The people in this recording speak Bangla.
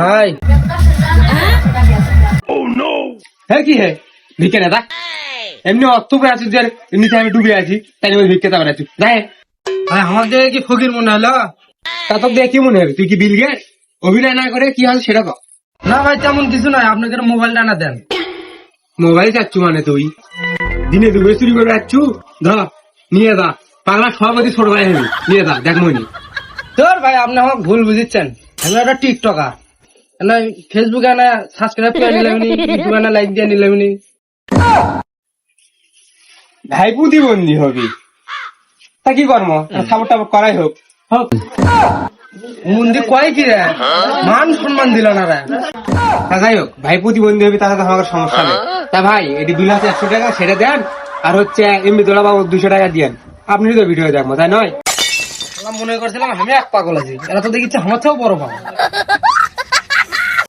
ভাই হ্যাঁ কি হে ভিক্ষে নেতা এমনি অর্থ পেয়ে আছিস যে এমনিতে আমি ডুবে আছি তাই আমি ভিক্ষে দেওয়া আছি যাই ভাই আমাকে কি ফকির মনে হলো? তা তো দেখে কি মনে হবে তুই কি বিল গেট অভিনয় না করে কি আছে সেটা কর না ভাই তেমন কিছু নয়, আপনাকে মোবাইলটা না দেন। মোবাইল চাচ্ছু মানে তুই দিনে দুপুরে চুরি করে যাচ্ছু ধর নিয়ে যা পাগলা সভাপতি ছোট ভাই হবি নিয়ে যা দেখ মনি তোর ভাই আপনি আমাকে ভুল বুঝিচ্ছেন, আমি একটা টিকটকার না, ফেসবুকে না সাবস্ক্রাইব করে নিলামনি, ইউটিউবে না লাইক দিয়ে নিলামনি। ভাই প্রতিবন্ধী হবি তা কি কর্ম সাপোর্ট টাপোর্ট করাই হোক হোক মন্দির কয় কি রে, মান সম্মান দিল না রে। তা যাই হোক ভাই প্রতিবন্ধী হবি তাহলে তো আমার সমস্যা নেই তা ভাই এটি বিল আছে 100 টাকা সেটা দেন আর হচ্ছে এমনি তোলা বাবু 200 টাকা দিয়েন আপনি তো ভিডিও দেখবো তাই নয় মনে করছিলাম আমি এক পাগল আছি, এরা তো দেখিচ্ছে আমার থেকেও বড় পাগল।